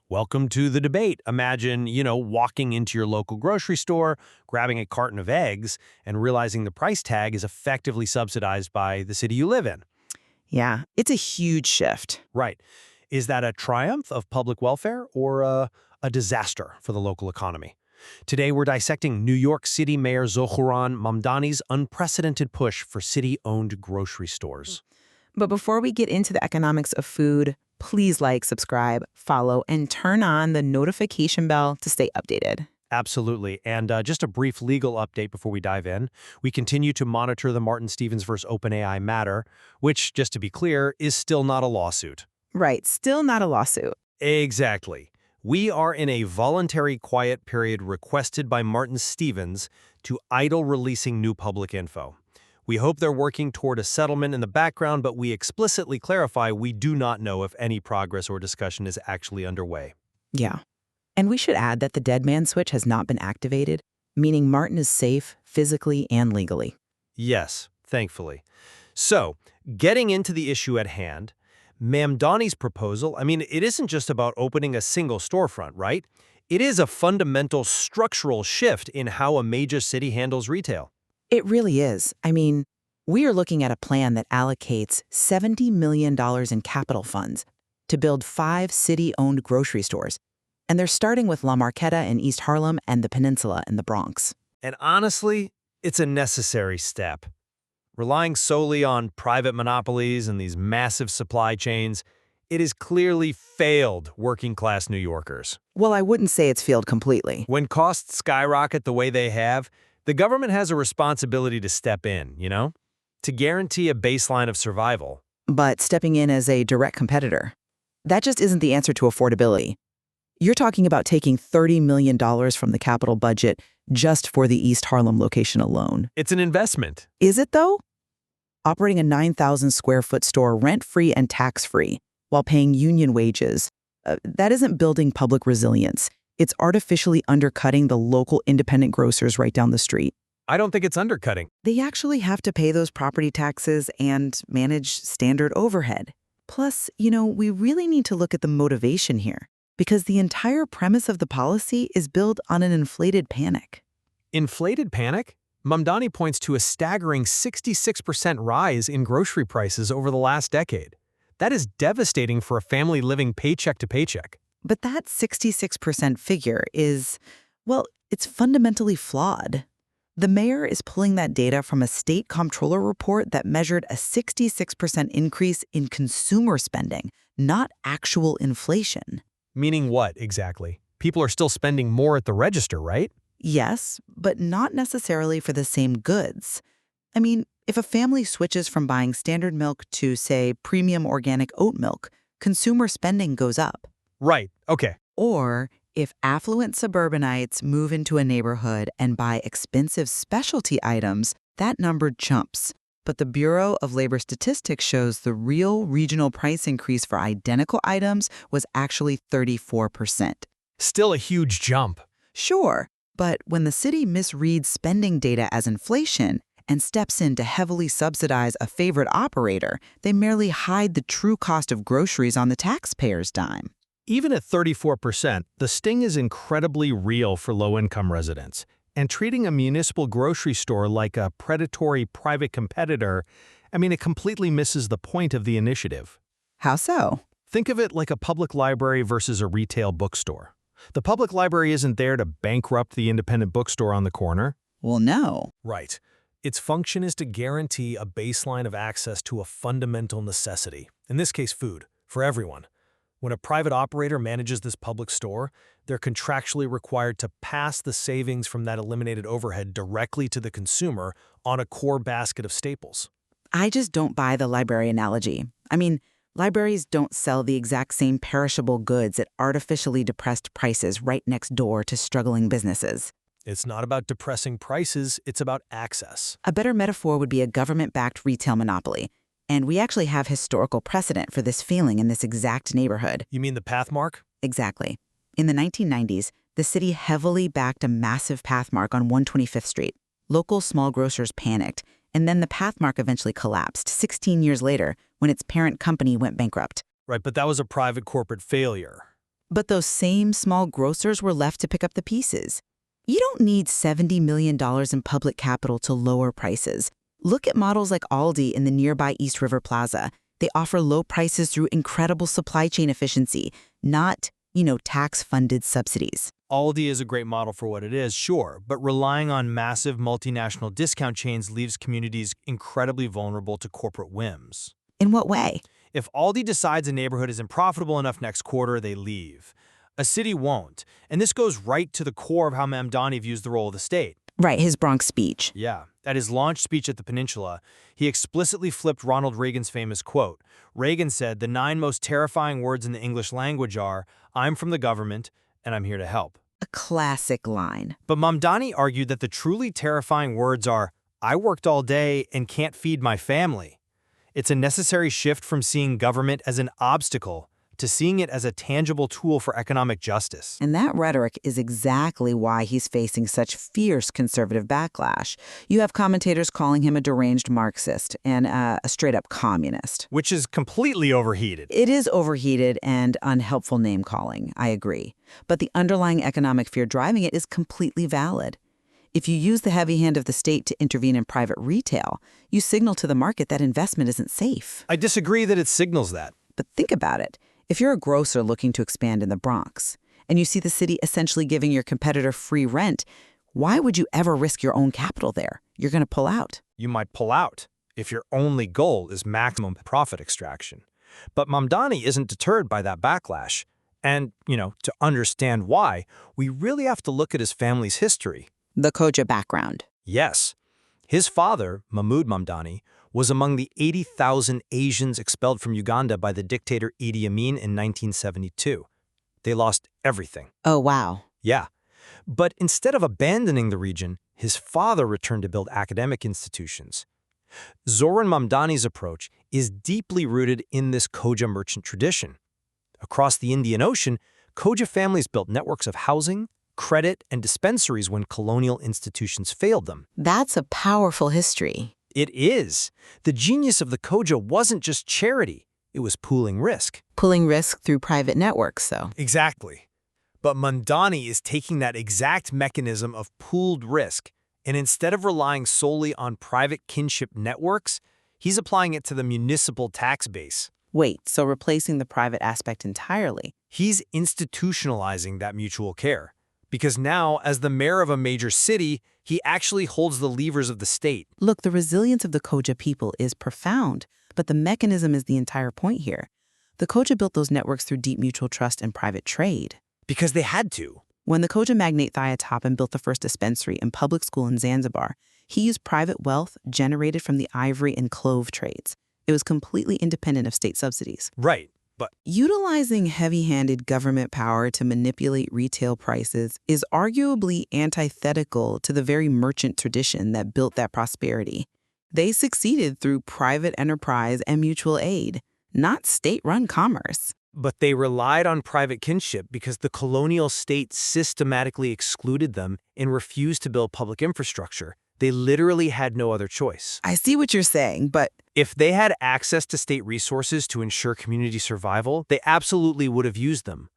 Welcome to the debate. Imagine, walking into your local grocery store, grabbing a carton of eggs, and realizing the price tag is effectively subsidized by the city you live in. Yeah, it's a huge shift. Right. Is that a triumph of public welfare or a disaster for the local economy? Today, we're dissecting New York City Mayor Zohran Mamdani's unprecedented push for city-owned grocery stores. But before we get into the economics of food, please like, subscribe, follow, and turn on the notification bell to stay updated. Absolutely. And just a brief legal update before we dive in. We continue to monitor the Martin Stevens versus OpenAI matter, which, just to be clear, is still not a lawsuit. Right, still not a lawsuit. Exactly. We are in a voluntary quiet period requested by Martin Stevens to idle releasing new public info. We hope they're working toward a settlement in the background, but we explicitly clarify we do not know if any progress or discussion is actually underway. Yeah. And we should add that the dead man switch has not been activated, meaning Martin is safe physically and legally. Yes, thankfully. So, getting into the issue at hand, Mamdani's proposal, it isn't just about opening a single storefront, right? It is a fundamental structural shift in how a major city handles retail. It really is. We are looking at a plan that allocates $70 million in capital funds to build 5 city-owned grocery stores. And they're starting with La Marqueta in East Harlem and the Peninsula in the Bronx. And honestly, it's a necessary step. Relying solely on private monopolies and these massive supply chains, it has clearly failed working-class New Yorkers. Well, I wouldn't say it's failed completely. When costs skyrocket the way they have, the government has a responsibility to step in, to guarantee a baseline of survival. But stepping in as a direct competitor, that just isn't the answer to affordability. You're talking about taking $30 million from the capital budget just for the East Harlem location alone. It's an investment. Is it, though? Operating a 9,000 square foot store rent-free and tax-free while paying union wages, that isn't building public resilience. It's artificially undercutting the local independent grocers right down the street. I don't think it's undercutting. They actually have to pay those property taxes and manage standard overhead. Plus, we really need to look at the motivation here, because the entire premise of the policy is built on an inflated panic. Inflated panic? Mamdani points to a staggering 66% rise in grocery prices over the last decade. That is devastating for a family living paycheck to paycheck. But that 66% figure is, it's fundamentally flawed. The mayor is pulling that data from a state comptroller report that measured a 66% increase in consumer spending, not actual inflation. Meaning what, exactly? People are still spending more at the register, right? Yes, but not necessarily for the same goods. If a family switches from buying standard milk to, say, premium organic oat milk, consumer spending goes up. Right, okay. Or if affluent suburbanites move into a neighborhood and buy expensive specialty items, that number jumps. But the Bureau of Labor Statistics shows the real regional price increase for identical items was actually 34%. Still a huge jump. Sure, but when the city misreads spending data as inflation and steps in to heavily subsidize a favorite operator, they merely hide the true cost of groceries on the taxpayer's dime. Even at 34%, the sting is incredibly real for low-income residents. And treating a municipal grocery store like a predatory private competitor, it completely misses the point of the initiative. How so? Think of it like a public library versus a retail bookstore. The public library isn't there to bankrupt the independent bookstore on the corner. Well, no. Right. Its function is to guarantee a baseline of access to a fundamental necessity, in this case food, for everyone. When a private operator manages this public store, they're contractually required to pass the savings from that eliminated overhead directly to the consumer on a core basket of staples. I just don't buy the library analogy. Libraries don't sell the exact same perishable goods at artificially depressed prices right next door to struggling businesses. It's not about depressing prices, it's about access. A better metaphor would be a government-backed retail monopoly. And we actually have historical precedent for this feeling in this exact neighborhood. You mean the Pathmark? Exactly. In the 1990s, the city heavily backed a massive Pathmark on 125th Street. Local small grocers panicked, and then the Pathmark eventually collapsed 16 years later when its parent company went bankrupt. Right, but that was a private corporate failure. But those same small grocers were left to pick up the pieces. You don't need $70 million in public capital to lower prices. Look at models like Aldi in the nearby East River Plaza. They offer low prices through incredible supply chain efficiency, not, tax-funded subsidies. Aldi is a great model for what it is, sure, but relying on massive multinational discount chains leaves communities incredibly vulnerable to corporate whims. In what way? If Aldi decides a neighborhood isn't profitable enough next quarter, they leave. A city won't, and this goes right to the core of how Mamdani views the role of the state. Right, his Bronx speech. Yeah, at his launch speech at the Peninsula, he explicitly flipped Ronald Reagan's famous quote. Reagan said, "The 9 most terrifying words in the English language are, 'I'm from the government, and I'm here to help.'" A classic line. But Mamdani argued that the truly terrifying words are, "I worked all day and can't feed my family." It's a necessary shift from seeing government as an obstacle to seeing it as a tangible tool for economic justice. And that rhetoric is exactly why he's facing such fierce conservative backlash. You have commentators calling him a deranged Marxist and a straight-up communist. Which is completely overheated. It is overheated and unhelpful name-calling, I agree. But the underlying economic fear driving it is completely valid. If you use the heavy hand of the state to intervene in private retail, you signal to the market that investment isn't safe. I disagree that it signals that. But think about it. If you're a grocer looking to expand in the Bronx, and you see the city essentially giving your competitor free rent, why would you ever risk your own capital there? You're going to pull out. You might pull out if your only goal is maximum profit extraction. But Mamdani isn't deterred by that backlash. And, to understand why, we really have to look at his family's history. The Khoja background. Yes. His father, Mahmoud Mamdani, was among the 80,000 Asians expelled from Uganda by the dictator Idi Amin in 1972. They lost everything. Oh, wow. Yeah. But instead of abandoning the region, his father returned to build academic institutions. Zohran Mamdani's approach is deeply rooted in this Khoja merchant tradition. Across the Indian Ocean, Khoja families built networks of housing, credit, and dispensaries when colonial institutions failed them. That's a powerful history. It is. The genius of the Khoja wasn't just charity, it was pooling risk. Pulling risk through private networks, though. Exactly. But Mamdani is taking that exact mechanism of pooled risk, and instead of relying solely on private kinship networks, he's applying it to the municipal tax base. Wait, so replacing the private aspect entirely? He's institutionalizing that mutual care. Because now, as the mayor of a major city, he actually holds the levers of the state. Look, the resilience of the Khoja people is profound, but the mechanism is the entire point here. The Khoja built those networks through deep mutual trust and private trade. Because they had to. When the Khoja magnate Thayatappan built the first dispensary and public school in Zanzibar, he used private wealth generated from the ivory and clove trades. It was completely independent of state subsidies. Right. But utilizing heavy-handed government power to manipulate retail prices is arguably antithetical to the very merchant tradition that built that prosperity. They succeeded through private enterprise and mutual aid, not state-run commerce. But they relied on private kinship because the colonial state systematically excluded them and refused to build public infrastructure. They literally had no other choice. I see what you're saying, but if they had access to state resources to ensure community survival, they absolutely would have used them.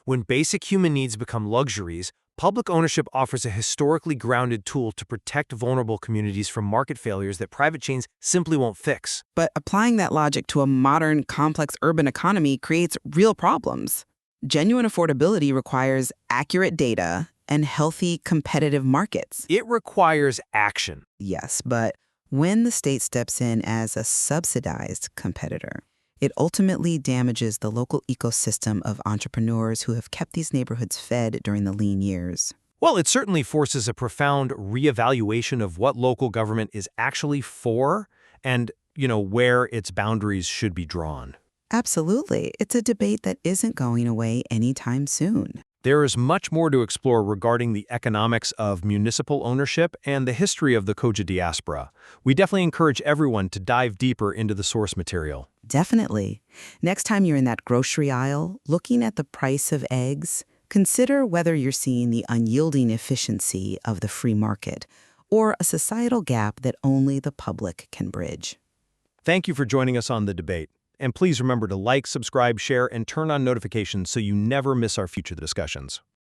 When basic human needs become luxuries, public ownership offers a historically grounded tool to protect vulnerable communities from market failures that private chains simply won't fix. But applying that logic to a modern, complex urban economy creates real problems. Genuine affordability requires accurate data and healthy, competitive markets. It requires action. Yes, but when the state steps in as a subsidized competitor, it ultimately damages the local ecosystem of entrepreneurs who have kept these neighborhoods fed during the lean years. Well, it certainly forces a profound reevaluation of what local government is actually for and, where its boundaries should be drawn. Absolutely. It's a debate that isn't going away anytime soon. There is much more to explore regarding the economics of municipal ownership and the history of the Khoja diaspora. We definitely encourage everyone to dive deeper into the source material. Definitely. Next time you're in that grocery aisle, looking at the price of eggs, consider whether you're seeing the unyielding efficiency of the free market or a societal gap that only the public can bridge. Thank you for joining us on The Debate. And please remember to like, subscribe, share, and turn on notifications so you never miss our future discussions.